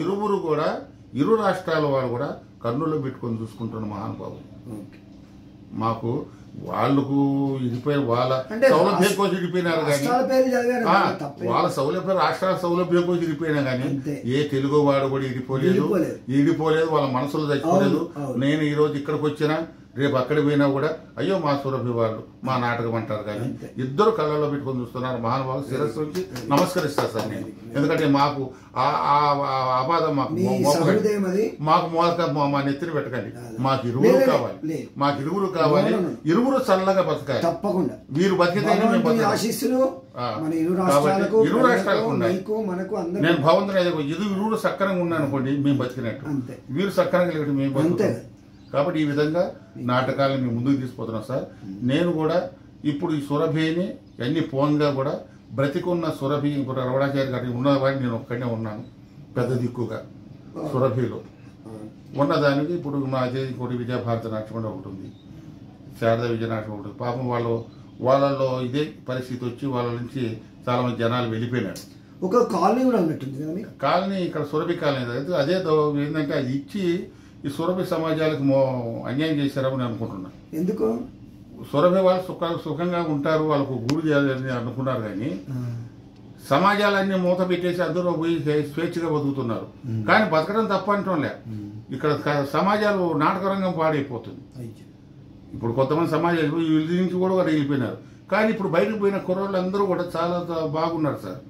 ఇరువురు కూడా ఇరు రాష్ట్రాల వారు కూడా కర్నూలులో పెట్టుకొని చూసుకుంటున్న మహానుభావులు. మాకు వాళ్ళకు ఇరిపోయి వాళ్ళ సౌలభ్యం కోసం ఇరిపోయినారు కానీ, వాళ్ళ సౌలభ్యం రాష్ట్రాల సౌలభ్యం కోసం ఇరిపోయినా కానీ ఏ తెలుగు వాడు కూడా ఇడిపోలేదు. వాళ్ళ మనసులో చచ్చిపోలేదు. నేను ఈ రోజు ఇక్కడికి వచ్చినా రేపు అక్కడికి పోయినా కూడా అయ్యో మా సురభి వాళ్ళు మా నాటకం అంటారు. కానీ ఇద్దరు కళ్ళలో పెట్టుకొని చూస్తున్నారు. మహానుభావులు శిరస్సు నుంచి నమస్కరిస్తారు సార్ నేను. ఎందుకంటే మాకు అపాధం మాకు మా నెత్తిని పెట్టకండి. మాకు ఇరువురు కావాలి, మాకు ఇరువురు కావాలి. ఇరువురు చల్లగా బతకాలి తప్పకుండా. వీరు బతికితేనే మేము బతకాలి. ఇరు రాష్ట్రాలకు ఉన్నాయి. నేను భగవంతుని ఇరువురు సక్కరంగా ఉన్నాను అనుకోండి మేము బతికినట్టు. వీరు సక్కరంగా లేకపోతే మేము బతుకుతాం. కాబట్టి ఈ విధంగా నాటకాలను మేము ముందుకు తీసుకుపోతున్నాం సార్. నేను కూడా ఇప్పుడు ఈ సురభిని అన్ని పోన్గా కూడా బ్రతికున్న సురభి రవణాచారి గారి ఉన్నవాడిని నేను ఒక్కడే ఉన్నాను పెద్ద దిక్కుగా సురభిలో ఉన్నదానికి. ఇప్పుడు మా ఇంకోటి విజయభారత నాట్యం కూడా ఒకటి ఉంది, శారదా విజయ నాట్యం ఒకటి. పాపం వాళ్ళలో ఇదే పరిస్థితి వచ్చి వాళ్ళ నుంచి చాలా మంది జనాలు వెళ్ళిపోయినారు. ఒక కాలనీ కూడా ఉన్నట్టుంది కదా కాలనీ, ఇక్కడ సురభి కాలనీ. అదే ఏంటంటే అది ఇచ్చి ఈ సురభి సమాజాలకు అన్యాయం చేశారని అనుకుంటున్నా. ఎందుకు? సురభి వాళ్ళు సుఖంగా ఉంటారు, వాళ్ళకు గూడు చేయాలని అనుకున్నారు. కానీ సమాజాలన్నీ మూత పెట్టేసి అందరూ పోయి స్వేచ్ఛగా బతుకుతున్నారు. కానీ బతకడం తప్ప అంటంలే. ఇక్కడ సమాజాలు నాటక రంగం పాడైపోతుంది. ఇప్పుడు కొంతమంది సమాజాలు వీళ్ళ నుంచి కూడా వెళ్ళిపోయినారు. కానీ ఇప్పుడు బయటకు పోయిన కుర్రోళ్ళు అందరూ కూడా చాలా బాగున్నారు సార్.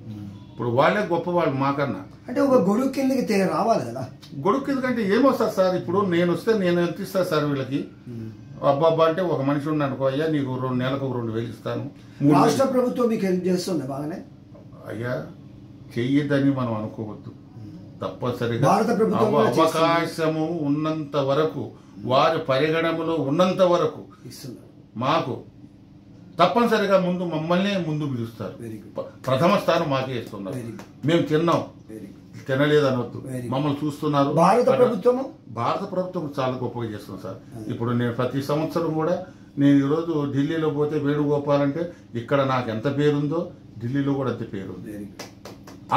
ఇప్పుడు వాళ్ళే గొప్పవాళ్ళు మాకన్నా. అంటే ఒక గొడుగు కిందకి రావాలి కదా. గొడుగు కిందకంటే ఏమొస్తారు సార్? ఇప్పుడు నేను వస్తే నేను ఎంత ఇస్తాను సార్ వీళ్ళకి? అబ్బాబ్బా అంటే ఒక మనిషి ఉన్నాడు అనుకో, అయ్యా నీకు 2 నెలలకు 2,000 ఇస్తాను. రాష్ట్ర ప్రభుత్వం మీకు హెల్ప్ చేస్తుంది బాగానే. అయ్యా చెయ్యదని మనం అనుకోవద్దు. తప్పనిసరిగా అవకాశము ఉన్నంత వరకు, వారి పరిగణనలో ఉన్నంత వరకు మాకు తప్పనిసరిగా మమ్మల్ని ముందు పిలుస్తారు. ప్రథమ స్థానం మాకే ఇస్తున్నారు. మేము తిన్నాం, తినలేదు అనొద్దు. మమ్మల్ని చూస్తున్నారు. భారత ప్రభుత్వం చాలా గొప్పగా చేస్తుంది సార్. ఇప్పుడు నేను ప్రతి సంవత్సరం కూడా నేను ఈరోజు ఢిల్లీలో పోతే వేణుగోపాల్ అంటే ఇక్కడ నాకు ఎంత పేరుందో ఢిల్లీలో కూడా అంత పేరుంది.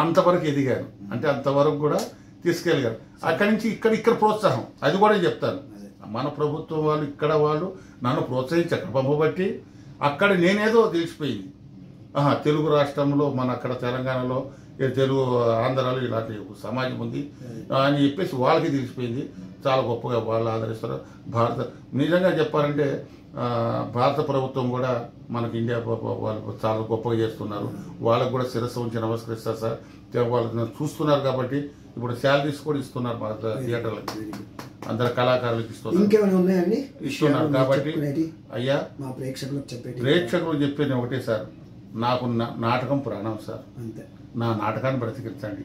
అంతవరకు ఎదిగాను, అంటే అంతవరకు కూడా తీసుకెళ్ళగారు. అక్కడి నుంచి ఇక్కడ ప్రోత్సాహం అది కూడా చెప్తాను. మన ప్రభుత్వం వాళ్ళు నన్ను ప్రోత్సహించి అక్కడ పంపబట్టి అక్కడ నేనేదో తెలిసిపోయింది. తెలుగు రాష్ట్రంలో మన అక్కడ తెలంగాణలో తెలుగు ఆంధ్రాలో ఇలాంటి సమాజం ఉంది అని చెప్పేసి వాళ్ళకి తెలిసిపోయింది. చాలా గొప్పగా వాళ్ళు ఆదరిస్తారు. నిజంగా చెప్పాలంటే భారత ప్రభుత్వం కూడా మనకి ఇండియా వాళ్ళు చాలా గొప్పగా చేస్తున్నారు. వాళ్ళకు కూడా శిరస్సు ఉంచి నమస్కరిస్తారు సార్. వాళ్ళు చూస్తున్నారు కాబట్టి ఇప్పుడు శాలరీస్ కూడా ఇస్తున్నారు భారత థియేటర్లకి, అందరు కళాకారులకు ఇస్తున్నారు. కాబట్టి అయ్యా ప్రేక్షకులు చెప్పేది ఒకటే సార్, నాకు నాటకం ప్రాణం సార్. నా నాటకాన్ని బ్రతికించండి,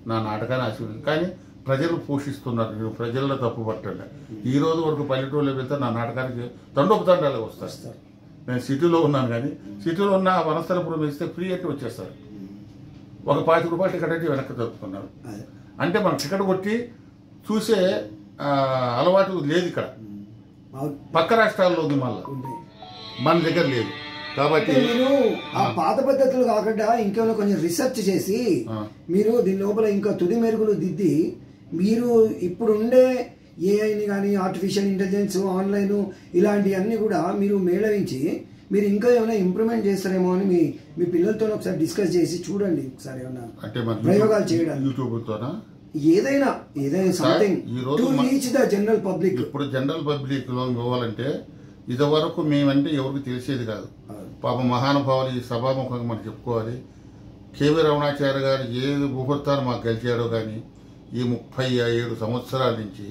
నా నాటకాన్ని ఆశీర్వదించండి. కానీ ప్రజలు పోషిస్తున్నారు, నేను ప్రజల్లో తప్పు పట్టండి. ఈ రోజు వరకు పల్లెటూరులో వెళ్తే నా నాటకానికి తండోపతండాలు వస్తారు. నేను సిటీలో ఉన్నాను, కానీ సిటీలో ఉన్న వనస్థలపురం వేస్తే ఫ్రీ అంటే వచ్చేస్తారు. ఒక 50 రూపాయలు టికెట్ అంటే వెనక్కి దొరుకుతున్నారు. అంటే మనం టికెట్ కొట్టి చూసే అలవాటు లేదు ఇక్కడ. పక్క రాష్ట్రాల్లో ఉంది, మళ్ళీ మన దగ్గర లేదు. కాబట్టి మీరు ఆ పాత పద్ధతులు కాకుండా ఇంకేమైనా కొంచెం రీసెర్చ్ చేసి మీరు దీని లోపల ఇంకా తుది మెరుగులు దిద్ది మీరు ఇప్పుడు ఉండే ఏఐని కానీ ఆర్టిఫిషియల్ ఇంటెలిజెన్స్ ఆన్లైన్ ఇలాంటివన్నీ కూడా మీరు మేళవించి మీరు ఇంకా ఏమైనా ఇంప్రూవ్మెంట్ చేస్తారేమో అని మీ పిల్లలతో ఒకసారి డిస్కస్ చేసి చూడండి. ఒకసారి ఏమైనా ప్రయోగాలు చేయడానికి ఏదైనా something to reach the general public. ఇప్పుడు జనరల్ పబ్లిక్ లో పోవాలంటే ఇదివరకు మేమంటే ఎవరికి తెలిసేది కాదు. పాప మహానుభావులు ఈ సభాముఖంగా మనం చెప్పుకోవాలి. కేవీ రమణాచార్య గారు ఏ ముహూర్తాన్ని మాకు గెలిచాడో కానీ ఈ 37 సంవత్సరాల నుంచి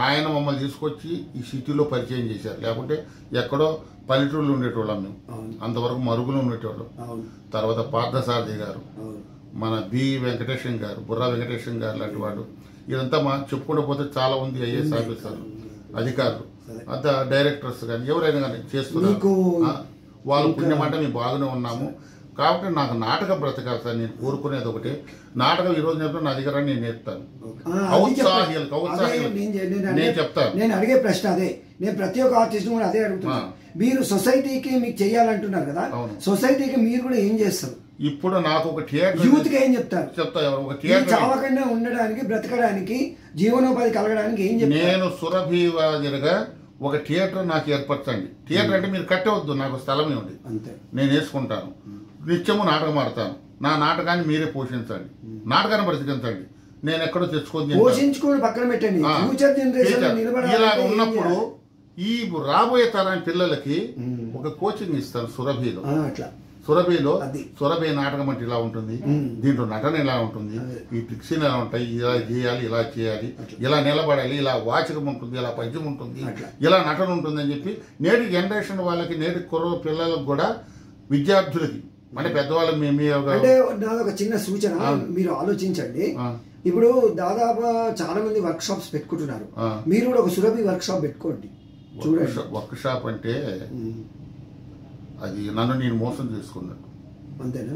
ఆయన మమ్మల్ని తీసుకొచ్చి ఈ సిటీలో పరిచయం చేశారు. లేకుంటే ఎక్కడో పల్లెటూళ్ళు ఉండేటోళ్ళం మేము, అంతవరకు మరుగులు ఉండేటోళ్ళం. తర్వాత పార్థసారథి గారు, మన బి వెంకటేశం గారు, బుర్రా వెంకటేశం గారు లాంటి వాళ్ళు, ఇదంతా మా చెప్పుకుంటూ పోతే చాలా ఉంది. ఐఏఎస్ ఆఫీసర్లు, అధికారులు, అంత డైరెక్టర్స్ కానీ ఎవరైనా కానీ చేస్తున్నారు. వాళ్ళు పుణ్యమంటే మేము బాగానే ఉన్నాము. కాబట్టి నాకు నాటకం బ్రతకాలి సార్. నేను కోరుకునేది ఒకటే, నాటకం ఈ రోజు నేర్పుతాను, నా దగ్గర నేను నేర్పుతాను. నేను చెప్తాను. నేను అడిగే ప్రశ్న అదే, నేను ప్రతి ఒక్క ఆర్టిస్ట్ కూడా అదే అడుగుతున్నాను. మీరు సొసైటీకి మీకు చెయ్యాలంటున్నారు కదా, సొసైటీకి మీరు కూడా ఏం చేస్తారు? ఇప్పుడు నాకు ఒక థియేటర్, యూత్ కి ఏం చెప్తారు? ఒక థియేటర్ చావకుండా ఉండడానికి, బ్రతకడానికి, జీవనోపాధి కలగడానికి ఏం చెప్తారు? నేను సురభివాదిగా ఒక థియేటర్ నాకు ఏర్పరచండి. థియేటర్ అంటే మీరు కట్టవద్దు, నాకు స్థలం ఇవ్వండి, నేను వేసుకుంటాను. నిత్యము నాటకం ఆడతాను. నా నాటకాన్ని మీరే పోషించండి, నాటకాన్ని బ్రతికించండి. నేను ఎక్కడో తెచ్చుకొని పోషించుకుని పక్కన పెట్టండి. ఫ్యూచర్ జనరేషన్ ఇలా ఉన్నప్పుడు ఈ రాబోయే తరం పిల్లలకి ఒక కోచింగ్ ఇస్తాను సురభిలో. అట్లా సురభిలో సురభి నాటకం అంటే ఇలా ఉంటుంది, దీంట్లో నటన ఇలా ఉంటుంది, ఈ ట్రిక్స్ ఎలా ఉంటాయి, ఇలా చేయాలి, ఇలా చేయాలి, ఇలా నిలబడాలి, ఇలా వాచకం ఉంటుంది, ఇలా పద్యం ఉంటుంది, ఇలా నటన ఉంటుంది అని చెప్పి నేటి జనరేషన్ వాళ్ళకి, నేటి కుర్ర పిల్లలకు కూడా, విద్యార్థులకి అంటే పెద్దవాళ్ళు అంటే నాదొక చిన్న సూచన, మీరు ఆలోచించండి. ఇప్పుడు దాదాపు చాలా మంది వర్క్ షాప్స్ పెట్టుకుంటున్నారు, మీరు కూడా ఒక సురభి వర్క్ షాప్ పెట్టుకోండి. చూడండి, వర్క్ షాప్ అంటే అది నన్ను నేను మోసం చేసుకున్నట్టు, అంతేనా?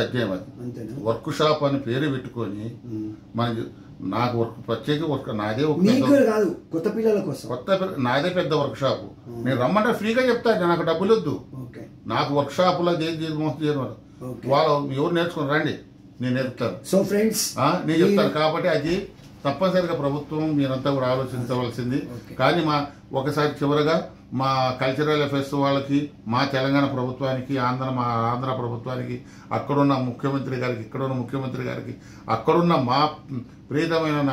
అధ్యాయం అది. అంతేనా? వర్క్ షాప్ అని పేరు పెట్టుకొని మనకి నాకు వర్క్ ప్రత్యేక వర్క్ నాదే కాదు, కొత్త పిల్లల కోసం నాదే పెద్ద వర్క్ షాప్. నేను రమ్మంటే ఫ్రీగా చెప్తాను, నాకు డబ్బులు వద్దు. నాకు వర్క్ షాప్ లో దేని మోసం చేయడం వాళ్ళు ఎవరు నేర్చుకుని రండి, నేను నేర్పుతాను. సో ఫ్రెండ్స్ నేను చెప్తాను. కాబట్టి అది తప్పనిసరిగా ప్రభుత్వం మీరంతా కూడా ఆలోచించవలసింది. కానీ ఒకసారి చివరగా మా కల్చరల్ అఫేర్స్ వాళ్ళకి, మా తెలంగాణ ప్రభుత్వానికి, మా ఆంధ్ర ప్రభుత్వానికి, అక్కడున్న ముఖ్యమంత్రి గారికి, ఇక్కడున్న ముఖ్యమంత్రి గారికి, అక్కడున్న మా ప్రియతమైన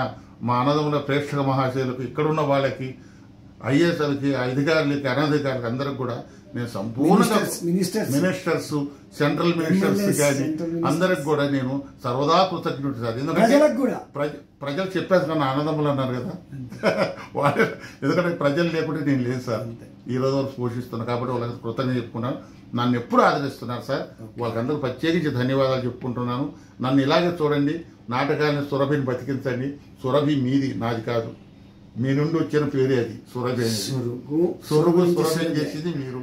మా అన్నదమ్ముల ప్రేక్షక మహాశయులకు, ఇక్కడున్న వాళ్ళకి, ఐఏఎస్లకి, అధికారులకి, అనధికారులకి అందరికి కూడా నేను సంపూర్ణంగా మినిస్టర్స్, సెంట్రల్ మినిస్టర్స్ కానీ అందరికి కూడా నేను సర్వదా కృతజ్ఞుడు సార్. ఎందుకంటే ప్రజలు చెప్పారు కన్నా అన్నదమ్ములు అన్నారు కదా, ఎందుకంటే ప్రజలు లేకుంటే నేను లేదు సార్, ఈ రోజు వరకు పోషిస్తున్నాను. కాబట్టి వాళ్ళకి కృతజ్ఞత చెప్పుకున్నాను. నన్ను ఎప్పుడు ఆదరిస్తున్నారు సార్, వాళ్ళకందరూ ప్రత్యేకించి ధన్యవాదాలు చెప్పుకుంటున్నాను. నన్ను ఇలాగే చూడండి, నాటకాన్ని సురభిని బతికించండి. సురభి మీది, నాది కాదు. మీ నుండి వచ్చిన పేరే అది సురభి. సురభి చేసింది మీరు.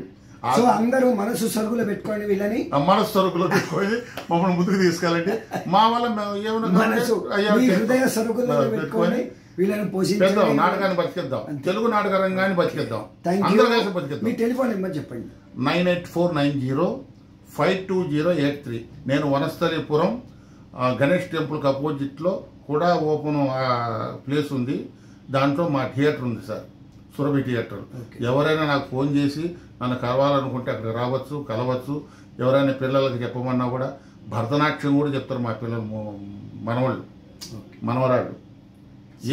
అందరూ మనసు సరుకులో పెట్టుకోండి, వీళ్ళని మనసు సరుకులో పెట్టుకోండి, మమ్మల్ని ముందుకు తీసుకెళ్ళండి. మా వల్ల హృదయ సరుకులో పెట్టుకోండి, వీళ్ళని పోషించేద్దాం, నాటకాన్ని బతికిద్దాం, తెలుగు నాటక రంగాన్ని బతికిద్దాం, అందరూ కలిసి బతికిద్దాం. మీ టెలిఫోన్ నెంబర్ చెప్పండి. 9849052083. నేను వనస్థలీపురం గణేష్ టెంపుల్కి అపోజిట్లో కూడా ఓపెన్ ప్లేస్ ఉంది, దాంట్లో మా థియేటర్ ఉంది సార్, సురభి థియేటర్. ఎవరైనా నాకు ఫోన్ చేసి నన్ను కలవాలనుకుంటే అక్కడికి రావచ్చు, కలవచ్చు. ఎవరైనా పిల్లలకి చెప్పమన్నా కూడా భరతనాట్యం కూడా చెప్తారు మా పిల్లలు, మనవాళ్ళు, మనవరాళ్ళు.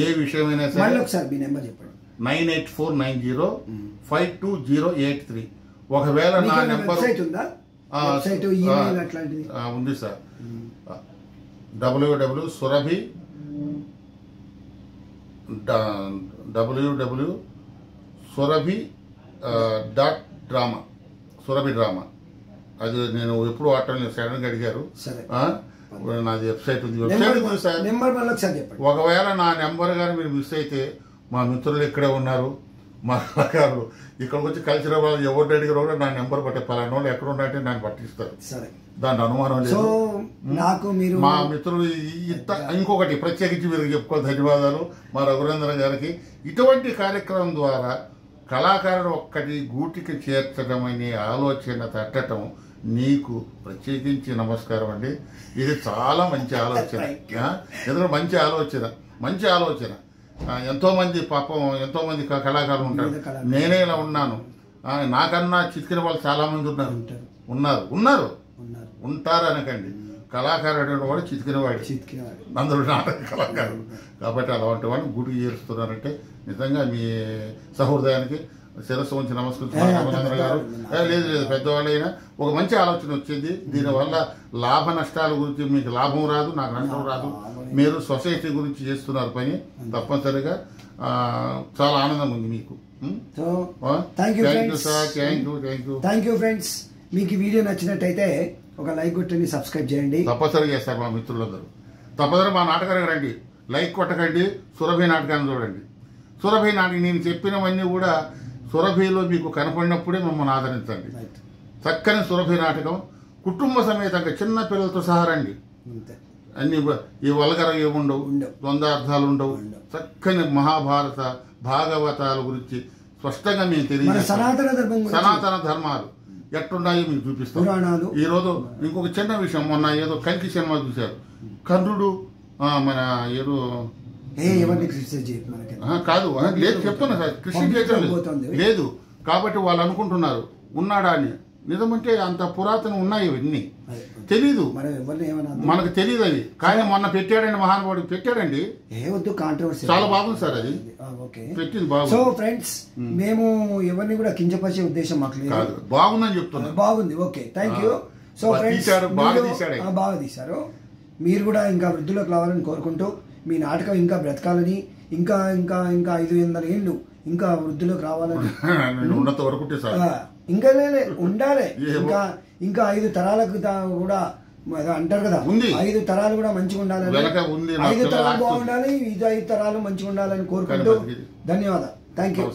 ఏ విషయమైనా సరే 9849052083. ఒకవేళ నా నెంబర్ ఉంది సార్, www.surabhi.drama, సురభి డ్రామా. అది నేను ఎప్పుడు వాడటం సడన్ గా అడిగారు, నాది వెబ్సైట్ ఉంది. వెబ్సైట్ ఉంది సార్. ఒకవేళ నా నెంబర్ కానీ మీరు మిస్ అయితే, మా మిత్రులు ఇక్కడే ఉన్నారు, మా కళాకారులు ఇక్కడికి వచ్చి కల్చరల్ వాళ్ళు ఎవరు అడిగారు కూడా నా నెంబర్ పట్టే పలానా వాళ్ళు ఎక్కడ ఉన్నట్టే నన్ను పట్టిస్తారు, దాంట్లో అనుమానం లేదు. మా మిత్రులు ఇంకొకటి ప్రత్యేకించి మీరు చెప్పుకోవాలి, ధన్యవాదాలు మా రఘురేంద్ర గారికి. ఇటువంటి కార్యక్రమం ద్వారా కళాకారుడు ఒక్కటి గూటికి చేర్చడం అనే ఆలోచన తట్టడం నీకు ప్రత్యేకించి నమస్కారం అండి. ఇది చాలా మంచి ఆలోచన, ఎందుకంటే మంచి ఆలోచన. ఎంతోమంది పాపం, ఎంతోమంది కళాకారులు ఉంటారు. నేనే ఇలా ఉన్నాను, నాకన్నా చితికిన వాళ్ళు చాలా మంది ఉన్నారు ఉంటారు అనకండి. కళాకారుడు వాడు చితికినవాడు, అందరూ నాటక కళాకారుడు. కాబట్టి అలాంటి వాడిని గుడికి చేరుస్తున్నారంటే నిజంగా మీ సహృదయానికి శిరస్సు ఉంచి నమస్కరిస్తున్నారు గారు. లేదు పెద్దవాళ్ళైనా ఒక మంచి ఆలోచన వచ్చింది. దీనివల్ల లాభ నష్టాల గురించి మీకు లాభం రాదు, నాకు నష్టం రాదు. మీరు సొసైటీ గురించి చేస్తున్నారు పని, తప్పనిసరిగా చాలా ఆనందం ఉంది మీకు. Thank you friends. మీకు ఈ వీడియో నచ్చినట్టయితే ఒక లైక్ కొట్టండి, సబ్స్క్రైబ్ చేయండి. తప్పనిసరిగా చేస్తారు మా మిత్రులందరూ. తప్పనిసరిగా మా నాటకానికి రండి, లైక్ కొట్టకండి, సురభి నాటకాన్ని చూడండి. సురభి నాటకం నేను చెప్పినవన్నీ కూడా సురభిలో మీకు కనపడినప్పుడే మమ్మల్ని ఆదరించండి. చక్కని సురభి నాటకం కుటుంబ సమేతంగా చిన్న పిల్లలతో సహా రండి. అన్ని ఈ వల్గర ఏముండవు, ద్వంద్వార్థాలు ఉండవు. చక్కని మహాభారత భాగవతాల గురించి స్పష్టంగా మేము తెలియజేస్తాం. సనాతన ధర్మాలు ఎట్లున్నాయో మీకు చూపిస్తాం. ఈ రోజు ఇంకొక చిన్న విషయం, మొన్న ఏదో కల్కి సినిమా చూశారు, కర్ణుడు మన ఏదో కాదు లేదు చెప్తున్నా సార్, కృష్ణ చేయటం లేదు. కాబట్టి వాళ్ళు అనుకుంటున్నారు ఉన్నాడా అని. నిజమంటే అంత పురాతన ఉన్నాయి ఇవన్నీ తెలీదు, మనకు తెలియదు అవి. కానీ మొన్న పెట్టాడండి మహానుభావుడు, పెట్టాడండి. వద్దు కాంట్రవర్సీ, చాలా బాగుంది సార్ అది పెట్టింది బాగుంది. సో ఫ్రెండ్స్, మేము ఎవరిని కూడా కించపరిచే ఉద్దేశం మాకు లేదు, బాగుందని చెప్తున్నా. బాగుంది, okay, thank you. So friends, బాగా తీశారు. మీరు కూడా ఇంకా వృద్ధులకు రావాలని కోరుకుంటూ, మీ నాటకం ఇంకా బ్రతకాలని, ఇంకా ఇంకా ఇంకా 500 ఏళ్ళు ఇంకా వృద్ధులకు రావాలని, ఉన్నంత వరకు ఇంకా ఉండాలి. ఇంకా ఇంకా 5 తరాలకు కూడా అంటారు కదా, 5 తరాలు కూడా మంచిగా ఉండాలని, 5 తరాలు బాగుండాలి, 5 తరాలు మంచిగా ఉండాలని కోరుకుంటూ ధన్యవాదాలు. Thank you.